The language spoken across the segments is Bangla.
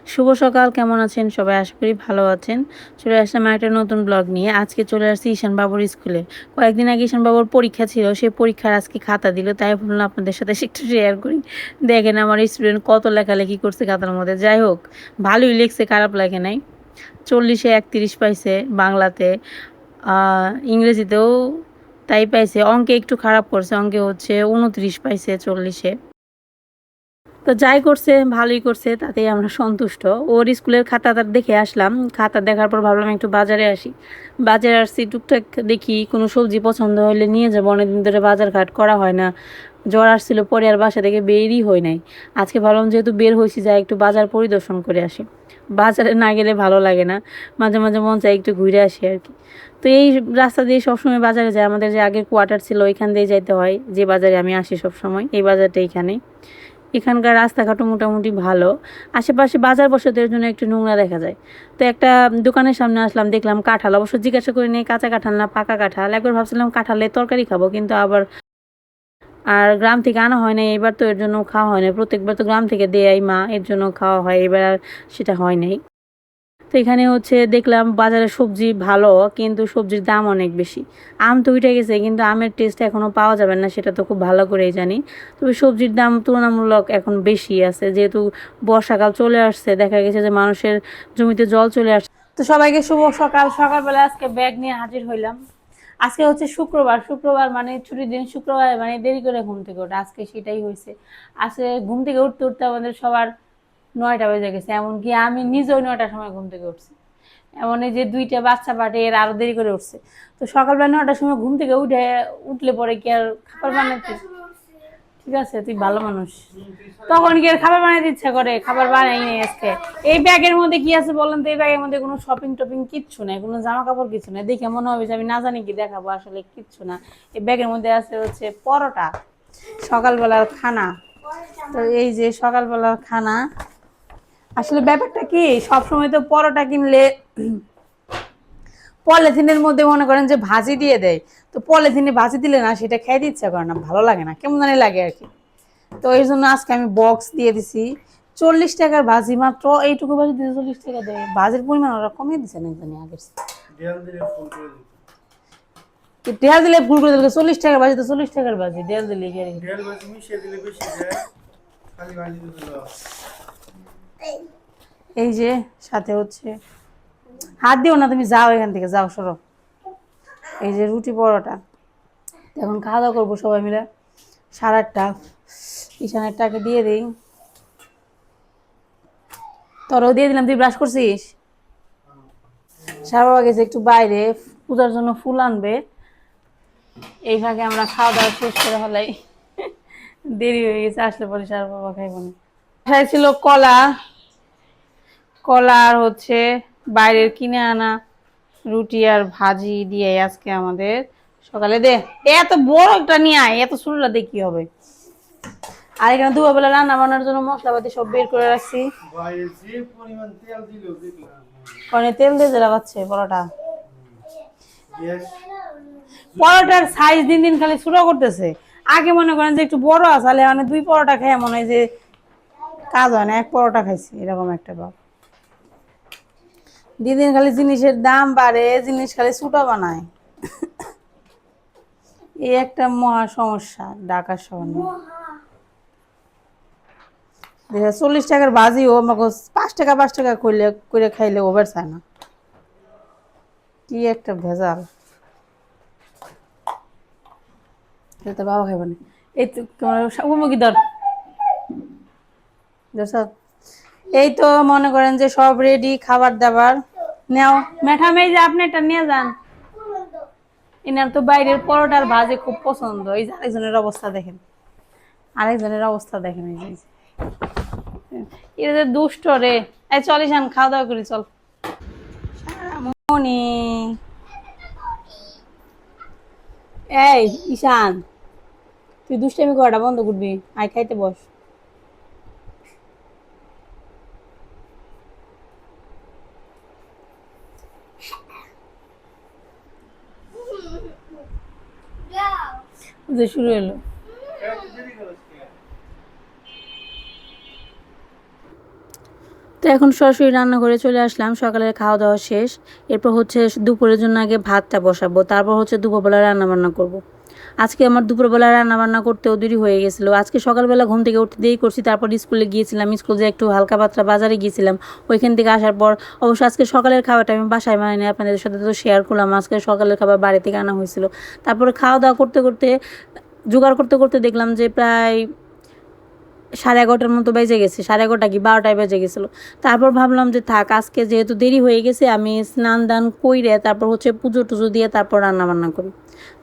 শুভ সকাল, কেমন আছেন সবাই? আশা করি ভালো আছেন। চলে আসলাম একটা নতুন ব্লগ নিয়ে। আজকে চলে আসছি ঈশান বাবুর স্কুলে। কয়েকদিন আগে ঈশান বাবুর পরীক্ষা ছিল, সেই পরীক্ষার আজকে খাতা দিল, তাই ভাবলাম আপনাদের সাথে একটু শেয়ার করি। দেখেন আমার স্টুডেন্ট কত লেখালেখি করছে খাতার মধ্যে। যাই হোক, ভালোই লিখছে, খারাপ লাগে নাই। 40-এ 31 পাইছে বাংলাতে, ইংরেজিতেও তাই পাইছে। অঙ্কে একটু খারাপ করছে, অঙ্কে হচ্ছে 29 পাইছে 40-এ। তো যাই করছে ভালোই করছে, তাতেই আমরা সন্তুষ্ট। ওর স্কুলের খাতা তার দেখে আসলাম। খাতা দেখার পর ভাবলাম একটু বাজারে আসি। বাজারে আসছি, টুকটাক দেখি কোনো সবজি পছন্দ হলে নিয়ে যাবো। অনেকদিন ধরে বাজার ঘাট করা হয় না, জ্বর আসছিল পরে আর বাসা থেকে বেরই হয় নাই। আজকে ভাবলাম যেহেতু বের হয়েছি, যাই একটু বাজার পরিদর্শন করে আসি। বাজারে না গেলে ভালো লাগে না, মাঝে মাঝে মন চায় একটু ঘুরে আসি আর কি। তো এই রাস্তা দিয়ে সবসময় বাজারে যায়। আমাদের যে আগের কোয়ার্টার ছিল ওইখান দিয়ে যাইতে হয়, যে বাজারে আমি আসি সবসময়, এই বাজারটা এইখানেই। এখানকার রাস্তাঘাটও মোটামুটি ভালো। আশেপাশে বাজার বসে তো এর জন্য একটু নোংরা দেখা যায়। তো একটা দোকানের সামনে আসলাম, দেখলাম কাঁঠাল। অবশ্য জিজ্ঞাসা করে নিই কাঁচা কাঁঠাল না পাকা কাঁঠাল। একবার ভাবছিলাম কাঁঠালের তরকারি খাবো, কিন্তু আবার আর গ্রাম থেকে আনা হয় না এবার, তো এর জন্য খাওয়া হয় না। প্রত্যেকবার তো গ্রাম থেকে দেয় মা, এর জন্য খাওয়া হয়, এবার আর সেটা হয় নাই। তো এখানে হচ্ছে দেখলাম বাজারে সবজি ভালো, কিন্তু সবজির দাম অনেক বেশি। আম তো উঠে গেছে, কিন্তু আমের টেস্ট এখনও পাওয়া যাবে না, সেটা তো খুব ভালো করেই জানি। তবে সবজির দাম তুলনামূলক এখন বেশি আছে, যেহেতু বর্ষাকাল চলে আসছে, দেখা গেছে যে মানুষের জমিতে জল চলে আসছে। তো সবাইকে শুভ সকাল। সকালবেলা আজকে ব্যাগ নিয়ে হাজির হইলাম। আজকে হচ্ছে শুক্রবার, শুক্রবার মানে ছুটির দিন। শুক্রবার মানে দেরি করে ঘুম থেকে ওঠা, আজকে সেটাই হয়েছে। আজকে ঘুম থেকে উঠতে উঠতে আমাদের সবার 9টা বেজে গেছে, এমনকি আমি নিজেও 9টার সময় ঘুম থেকে উঠছি। এমন এই যে 2টা বাচ্চা পাঠে এর আরো দেরি করে উঠছে। তো সকালবেলা 9টার সময় ঘুম থেকে উঠলে পরে কি আর খাবার বানাতে? ঠিক আছে, তুই ভালো মানুষ। তখন কি আর খাবার বানাতে ইচ্ছা করে? খাবার বানাই নেই আজকে। এই ব্যাগের মধ্যে কি আছে বলেন তো? এই ব্যাগের মধ্যে কোনো শপিং টপিং কিচ্ছু নাই, কোনো জামা কাপড় কিছু নাই। দেখে মনে হবে যে আমি না জানি কি দেখাবো, আসলে কিচ্ছু না। এই ব্যাগের মধ্যে আছে হচ্ছে পরোটা, সকালবেলার খানা। তো এই যে সকালবেলার খানা। আসলে ব্যাপারটা কি, সবসময় তো পরোটা কিনলে পলিথিনের মধ্যে মনে করেন যে ভাজি দিয়ে দেয়। তো পলিথিনে ভাজি দিলে না, সেটা খেতে ইচ্ছা করে না, ভালো লাগে না, কেমন জানি লাগে আর কি। তো এই জন্য আজকে আমি বক্স দিয়ে দিছি। 40 টাকার ভাজি, মাত্র এইটুকু ভাজি দিতে 40 টাকা দেয়। ভাজির পরিমাণ ওরা কমিয়ে দিচ্ছে না জানি আগের। ঢেল দিলে ভুল করে দিলে 40 টাকার ভাজি, তো 40 টাকার ভাজি ঢেল দিলে এই যে সাথে হচ্ছে, হাত দিও না তুমি, যাও এখান থেকে, যাও সরো। এই যে রুটি পরোটা। এখন খাওয়া দাওয়া করবো সবাই মিলে 8:30। ঈশানের টাকা দিয়ে দিই, তোরও দিয়ে দিলাম। তুই ব্রাশ করছিস? সার বাবা গেছে একটু বাইরে পূজার জন্য ফুল আনবে। এই ভাগে আমরা খাওয়া দাওয়া শেষ করে হলাই, দেরি হয়ে গেছে। আসলে পরে সার বাবা খাইব না। ছিল কলা, কলা আর হচ্ছে বাইরের কিনে আনা রুটি আর ভাজি দিয়ে আজকে আমাদের সকালে দে। এত বড় একটা নিয়ে আয়, এত ছোটটা দিয়ে কি হবে? আর এখানে দুপুরবেলা রান্না বান্নার জন্য মশলাপাতি সব বের করে রাখছি। কনে তেল দিয়ে দিলা পাচ্ছে পরোটা। পরোটার সাইজ দিন দিন খালি ছোট করতেছে। আগে মনে করেন যে একটু বড় আছে, মানে 2 পরোটা খেয়ে মনে হয় যে কাজ হয় না, 1 পরোটা খাইছি, এরকম একটা ভাব। দিন দিন খালি জিনিসের দাম বাড়ে, জিনিস খালি ছোট বানায়। এই একটা মহা সমস্যা ঢাকা শহরে। 40 টাকার বাজি ও আমাকে 5 টাকা 5 টাকা করলে করে খাইলে ওভার চায় না। কি একটা ভেজাল, এটা বাবা খাইব না। এই তো উপমুখী দর। এই তো মনে করেন যে সব রেডি, খাবার দাবার নেও। ম্যাডাম এই যে আপনি এটা নিয়ে যান। এনার তো বাইরের পরোটার ভাজি খুব পছন্দ। এই যে আরেকজনের অবস্থা দেখেন, আরেকজনের অবস্থা দেখেন। এই যে এটা যে দুষ্ট রে। এই চল ঈশান, খাওয়া দাওয়া করি চল। মনি, এই ঈশান, তুই দুষ্টামি করাটা বন্ধ করবি, আয় খাইতে বস। যে শুরু হলো। তো এখন সরাসরি রান্না করে চলে আসলাম, সকালের খাওয়া দাওয়া শেষ। এরপর হচ্ছে দুপুরের জন্য আগে ভাতটা বসাবো, তারপর হচ্ছে দুপুরবেলা রান্নাবান্না করব। আজকে আমার দুপুরবেলা রান্নাবান্না করতেও দেরি হয়ে গেছিলো। আজকে সকালবেলা ঘুম থেকে উঠতে দেরি করছি, তারপর স্কুলে গিয়েছিলাম, স্কুল যে একটু হালকা পাতলা বাজারে গিয়েছিলাম। ওইখান থেকে আসার পর অবশ্য আজকে সকালের খাবারটা আমি বাসায় বানাইনি, আপনাদের সাথে তো শেয়ার করলাম। আজকে সকালের খাবার বাড়ি থেকে আনা হয়েছিল। তারপরে খাওয়া দাওয়া করতে করতে, জোগাড় করতে করতে দেখলাম যে প্রায় 11:30 মতো বেজে গেছে, 11:30 কি 12টায় বেজে গেছিলো। তারপর ভাবলাম যে থাক, আজকে যেহেতু দেরি হয়ে গেছে, আমি স্নান দান কইরে তারপর হচ্ছে পুজো টুজো দিয়ে তারপর রান্না বান্না করি।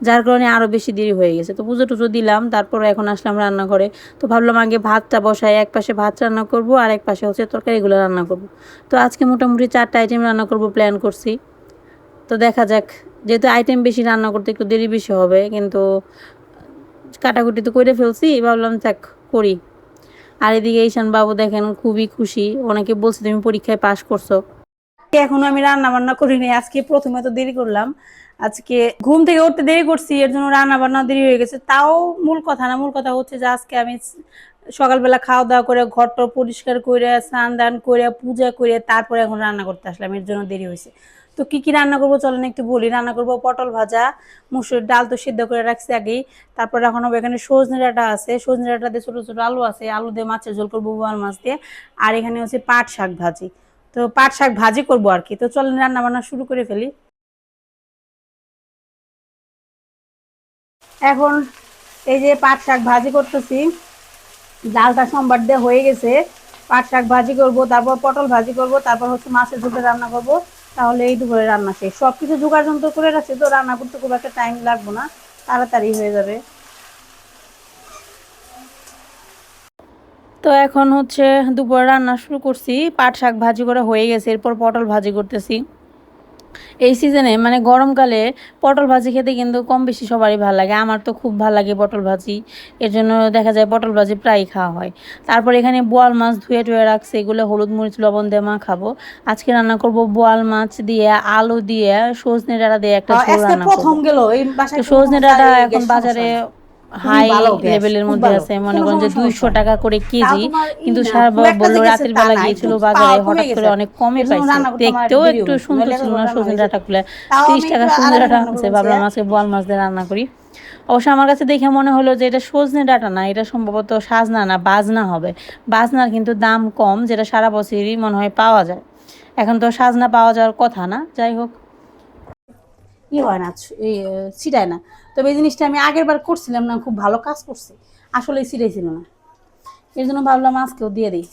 যার কারণে আরও বেশি দেরি হয়ে গেছে। তো পুজো টুজো দিলাম, তারপর এখন আসলাম রান্নাঘরে। তো ভাবলাম আগে ভাতটা বসাই, এক পাশে ভাত রান্না করব আর এক পাশে হচ্ছে তরকারিগুলো রান্না করব। তো আজকে মোটামুটি 4টা আইটেম রান্না করব প্ল্যান করছি। তো দেখা যাক, যেহেতু আইটেম বেশি রান্না করতে একটু দেরি বেশি হবে, কিন্তু কাটাকুটি তো করে ফেলছি, ভাবলাম থাক করি। আর এদিকে ঈশান বাবু দেখেন খুবই খুশি, অনেকে বলছে তুমি পরীক্ষায় পাশ করছো। এখনো আমি রান্না বান্না করিনি, আজকে প্রথমে তো দেরি করলাম। আজকে ঘুম থেকে উঠতে দেরি করছি, এর জন্য রান্না বান্না দেরি হয়ে গেছে। তাও মূল কথা না, মূল কথা হচ্ছে যে আজকে আমি সকালবেলা খাওয়া দাওয়া করে ঘরটা পরিষ্কার করে স্নান দান করে পূজা করে তারপরে এখন রান্না করতে আসলাম, এর জন্য দেরি হয়েছে। তো কি কি রান্না করবো চলেন একটু বলি। রান্না করবো পটল ভাজা, মুসুর ডাল তো সিদ্ধ করে রাখছি আগেই। তারপর এখন হবে এখানে সজনে ডাঁটা আছে, সজনে ডাঁটা দিয়ে ছোটো ছোটো আলু আছে, আলু দিয়ে মাছের ঝোল করবো, বোয়াল মাছ দিয়ে। আর এখানে হচ্ছে পাট শাক ভাজি। তো পাট শাক ভাজি করবো আর কি। তো চলেন রান্না বান্না শুরু করে ফেলি। এখন এই যে পাট শাক ভাজি করতেছি, ডালটা সোমবার দিয়ে হয়ে গেছে। পাট শাক ভাজি করব, তারপর পটল ভাজি করব, তারপর হচ্ছে মাছের ঝোল রান্না করব। তাহলে এই দুপুরে রান্না শেষ। সব কিছু জোগাড় যন্ত্র করে রাখছি, তো রান্না করতে খুব একটা টাইম লাগবে না, তাড়াতাড়ি হয়ে যাবে। তো এখন হচ্ছে দুপুরে রান্না শুরু করছি, পাট শাক ভাজি করা হয়ে গেছে, এরপর পটল ভাজি করতেছি। এই সিজনে মানে গরমকালে পটল ভাজি খেতে কিন্তু কম বেশি সবারই ভালো লাগে, আমার তো খুব ভালো লাগে পটল ভাজি। এর জন্য দেখা যায় পটল ভাজি প্রায়ই খাওয়া হয়। তারপর এখানে বোয়াল মাছ ধুয়ে টুয়ে রাখছে, এগুলো হলুদ মরিচ লবণ দিয়ে মাখাবো। আজকে রান্না করব বোয়াল মাছ দিয়ে, আলু দিয়ে, সজনে ডাঁটা দিয়ে একটা ঝোল রান্না করবো। তো সজনে ডাঁটা এখন বাজারে হাই লেভেলের মধ্যে আছে, মনে করেন যে 200 টাকা করে কেজি। কিন্তু সারা বললো রাতের বেলা গিয়েছিল বাজারে, হঠাৎ করে অনেক কমে পাইছে, দেখতেও একটু সুন্দর ছিল না সজনে ডাঁটা গুলা। 30 টাকা সজনে ডাঁটা আনছে, ভাবলাম আজকে বোয়াল মাছ দিয়ে রান্না করি। অবশ্য আমার কাছে দেখে মনে হলো যে এটা সজনে ডাঁটা না, এটা সম্ভবত সাজনা না বাজনা হবে। বাজনার কিন্তু দাম কম, যেটা সারা বছরই মনে হয় পাওয়া যায়। এখন তো সাজনা পাওয়া যাওয়ার কথা না, যাই হোক হয় না, ছিটায় না। তবে এই জিনিসটা আমি আগের বার করছিলাম না, খুব ভালো কাজ করছি, আসলে ছিটাই ছিল না। এর জন্য ভাবলাম আজকেও দিয়ে দিই।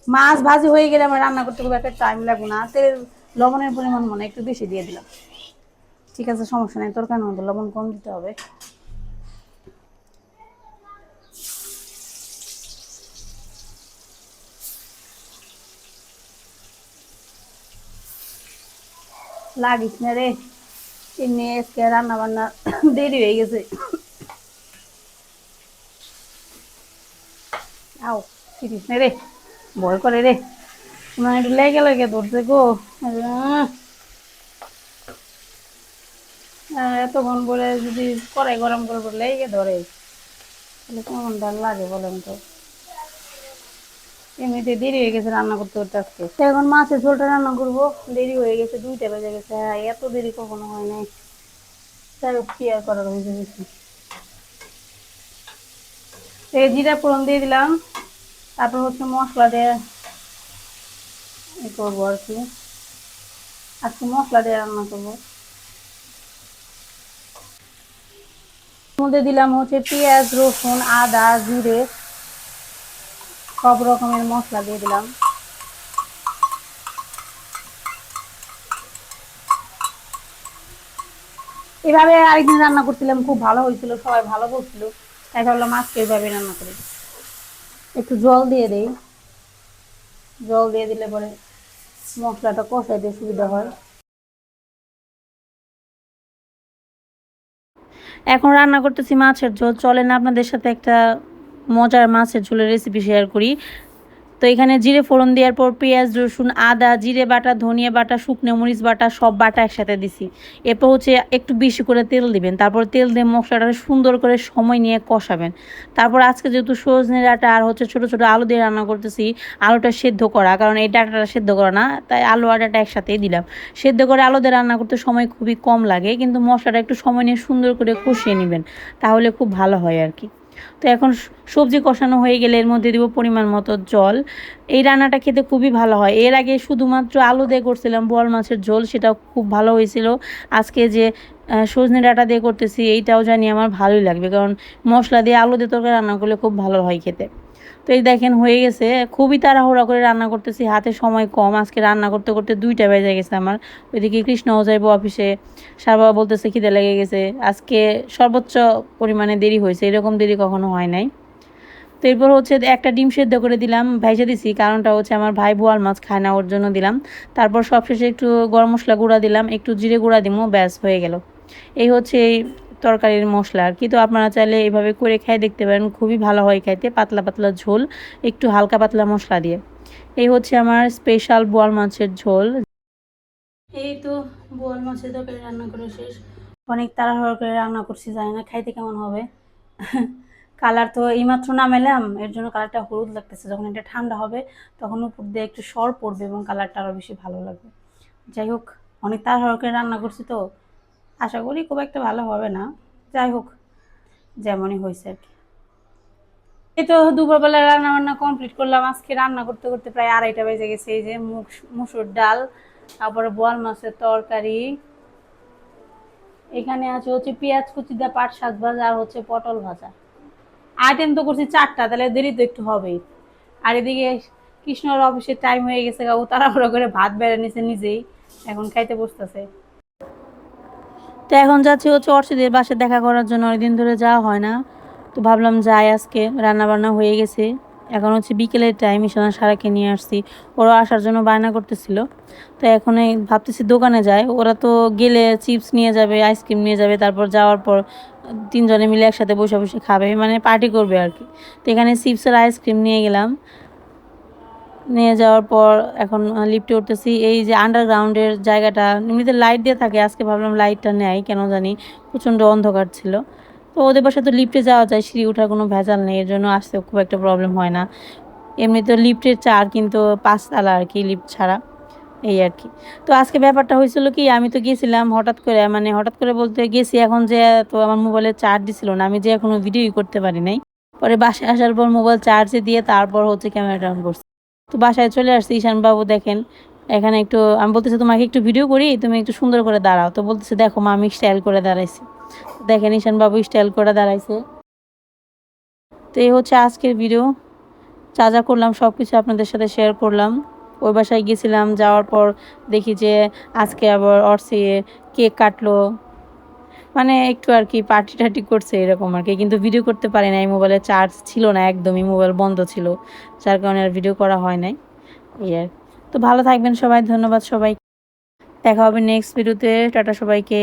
মাছ ভাজি হয়ে গেলে আমার রান্না করতে খুব একটা টাইম লাগবে না। তেল লবণের পরিমাণ মনে একটু বেশি দিয়ে দিলাম, ঠিক আছে সমস্যা নেই, তরকারির মধ্যে লবণ কম দিতে হবে। লাগিস না রে, এমনি আজকে রান্না বান্না দেরি হয়ে গেছে। আও চিনিস না রে, ভয় করে রে, মানে একটু লেগে লেগে ধরছে গো। এতক্ষণ বলে যদি কড়াই গরম করে লেগে ধরে, তাহলে কেমন ডাল লাগে বলেন তো। এমনিতে দেরি হয়ে গেছে রান্না করতে করতে আজকে। এখন মাছের ঝোলটা রান্না করবো, দেরি হয়ে গেছে, 2টা বেজে গেছে। হ্যাঁ, এত দেরি কখনো হয় নাই। যাই হোক, কি আর করার হয়েছে বেশি। এই জিরা ফোড়ন দিয়ে দিলাম, তারপর হচ্ছে মশলা দিয়ে করবো আর কি। আজকে মশলা দিয়ে রান্না করবো। মধ্যে দিলাম হচ্ছে পেঁয়াজ রসুন আদা জিরে, সব রকমের মশলা দিয়ে দিলাম। এভাবে আরেকদিন রান্না করছিলাম, খুব ভালো হয়েছিল, সবাই ভালো বলছিল, তাই ভাবলাম আজকে এইভাবে রান্না করি। একটু জল দিয়ে দেই, জল দিয়ে দিলে পরে মশলাটা কষাইতে সুবিধা হয়। এখন রান্না করতেছি মাছের ঝোল। চলেন আপনাদের সাথে একটা মজার মাছের ঝোলের রেসিপি শেয়ার করি। তো এখানে জিরে ফোড়ন দেওয়ার পর পেঁয়াজ রসুন আদা জিরে বাটা ধনিয়া বাটা শুকনো মরিচ বাটা সব বাটা একসাথে দিছি। এরপর হচ্ছে একটু বেশি করে তেল দিবেন, তারপর তেল দিয়ে মশলাটা সুন্দর করে সময় নিয়ে কষাবেন। তারপর আজকে যেহেতু সজনে ডাঁটা আর হচ্ছে ছোটো ছোটো আলু দিয়ে রান্না করতেছি, আলুটা সেদ্ধ করা, কারণ এই ডাঁটাটা সেদ্ধ করা না, তাই আলু আর ডাঁটা একসাথেই দিলাম। সেদ্ধ করে আলু দিয়ে রান্না করতে সময় খুবই কম লাগে, কিন্তু মশলাটা একটু সময় নিয়ে সুন্দর করে কষিয়ে নেবেন, তাহলে খুব ভালো হয় আর কি। তো এখন সবজি কষানো হয়ে গেলে এর মধ্যে দিব পরিমাণ মতো জল। এই রান্নাটা খেতে খুবই ভালো হয়। এর আগে শুধুমাত্র আলু দিয়ে করছিলাম বোয়াল মাছের ঝোল, সেটাও খুব ভালো হয়েছিল। আজকে যে সজনে ডাঁটা দিয়ে করতেছি এইটাও জানি আমার ভালোই লাগবে, কারণ মশলা দিয়ে আলু দিয়ে তরকারি রান্না করলে খুব ভালো হয় খেতে। তো এই দেখেন হয়ে গেছে, খুবই তাড়াহুড়া করে রান্না করতেছি, হাতে সময় কম। আজকে রান্না করতে করতে 2টা বেজে গেছে আমার। ওইদিকে কৃষ্ণও যাইবো অফিসে, সার বাবা বলতেছে খিদে লেগে গেছে। আজকে সর্বোচ্চ পরিমাণে দেরি হয়েছে, এরকম দেরি কখনো হয় নাই। তো এরপর হচ্ছে একটা ডিম সেদ্ধ করে দিলাম, ভেজে দিছি, কারণটা হচ্ছে আমার ভাই বোয়াল মাছ খায় না, ওর জন্য দিলাম। তারপর সবশেষে একটু গরম মশলা গুঁড়া দিলাম, একটু জিরে গুঁড়া দিমো, ব্যাস হয়ে গেল। এই হচ্ছে এই তরকারির মশলা আর কি। তো আপনারা চাইলে এইভাবে করে খেয়ে দেখতে পারেন, খুবই ভালো হয় খাইতে, পাতলা পাতলা ঝোল, একটু হালকা পাতলা মশলা দিয়ে। এই হচ্ছে আমার স্পেশাল বোয়াল মাছের ঝোল। এই তো বোয়াল মাছের তরকারি রান্না করে শেষ। অনেক তাড়াহুড়ো করে রান্না করছি, জানি না খাইতে কেমন হবে। কালার তো এইমাত্র নামাইলাম, এর জন্য কালারটা হলুদ লাগতেছে। যখন এটা ঠান্ডা হবে তখন উপর দিয়ে একটু সর পড়বে এবং কালারটা আরও বেশি ভালো লাগবে। যাই হোক, অনেক তাড়াহুড়ো করে রান্না করছি তো আশা করি খুব একটা ভালো হবে না। যাই হোক, যেমনই হয়েছে আর কি। এই তো দুপুরবেলা রান্না বান্না কমপ্লিট করলাম। আজকে রান্না করতে করতে প্রায় 2:30 বেজে গেছে। এই যে মুসুর ডাল, তারপরে বোয়াল মাছের তরকারি, এখানে আছে হচ্ছে পেঁয়াজ কুচি দিয়ে পাট শাক ভাজা, আর হচ্ছে পটল ভাজা। আইটেম তো করছি 4টা, তাহলে দেরি তো একটু হবেই। আর এদিকে কৃষ্ণর অফিসের টাইম হয়ে গেছে, ও তাড়াহুড়ো করে ভাত বেড়ে নিছে নিজেই, এখন খাইতে বসতেছে। তো এখন যাচ্ছি হচ্ছে অর্ষিদের বাসায় দেখা করার জন্য, অনেকদিন ধরে যাওয়া হয় না। তো ভাবলাম যাই, আজকে রান্না বান্না হয়ে গেছে। এখন হচ্ছে বিকেলের টাইম, ঈশানা সারাকে নিয়ে আসছি, ওরা আসার জন্য বায়না করতেছিল। তো এখন ভাবতেছি দোকানে যায়, ওরা তো গেলে চিপস নিয়ে যাবে, আইসক্রিম নিয়ে যাবে, তারপর যাওয়ার পর 3জনে মিলে একসাথে বসে বসে খাবে, মানে পার্টি করবে আর কি। তো এখানে চিপস আর আইসক্রিম নিয়ে গেলাম। নিয়ে যাওয়ার পর এখন লিফটে উঠতেছি। এই যে আন্ডারগ্রাউন্ডের জায়গাটা এমনিতে লাইট দিয়ে থাকে, আজকে ভাবলাম লাইটটা নেয়, কেন জানি প্রচণ্ড অন্ধকার ছিল। তো ওদের বাসায় তো লিফটে যাওয়া যায়, সিঁড়ি ওঠার কোনো ভেজাল নেই, এর জন্য আসতে খুব একটা প্রবলেম হয় না। এমনি তো লিফটের চার, কিন্তু 5তলা আর কি লিফট ছাড়া, এই আর কি। তো আজকে ব্যাপারটা হয়েছিল কি, আমি তো গেছিলাম হঠাৎ করে, মানে হঠাৎ করে বলতে গেছি এখন যে, তো আমার মোবাইলে চার্জ দিছিল না, আমি যে এখনো ভিডিওই করতে পারি নাই। পরে বাসায় আসার পর মোবাইল চার্জে দিয়ে তারপর হচ্ছে ক্যামেরাটা অন করছি। তো বাসায় চলে আসছি, ঈশানবাবু দেখেন এখানে একটু, আমি বলতেছি তোমাকে একটু ভিডিও করি, তুমি একটু সুন্দর করে দাঁড়াও। তো বলতেছে দেখো মা আমি স্টাইল করে দাঁড়াইছি। দেখেন ঈশানবাবু স্টাইল করে দাঁড়াইছে। তো এই হচ্ছে আজকের ভিডিও, যা যা করলাম সব কিছু আপনাদের সাথে শেয়ার করলাম। ওই বাসায় গেছিলাম, যাওয়ার পর দেখি যে আজকে আবার অর্সি কেক কাটলো, মানে একটু আর কি পার্টি টার্টি করছে এরকম আর কি, কিন্তু ভিডিও করতে পারি নাই, মোবাইলে চার্জ ছিল না একদমই, মোবাইল বন্ধ ছিল, যার কারণে আর ভিডিও করা হয় নাই। এই আর। তো ভালো থাকবেন সবাই, ধন্যবাদ সবাই, দেখা হবে নেক্সট ভিডিওতে, টাটা সবাইকে।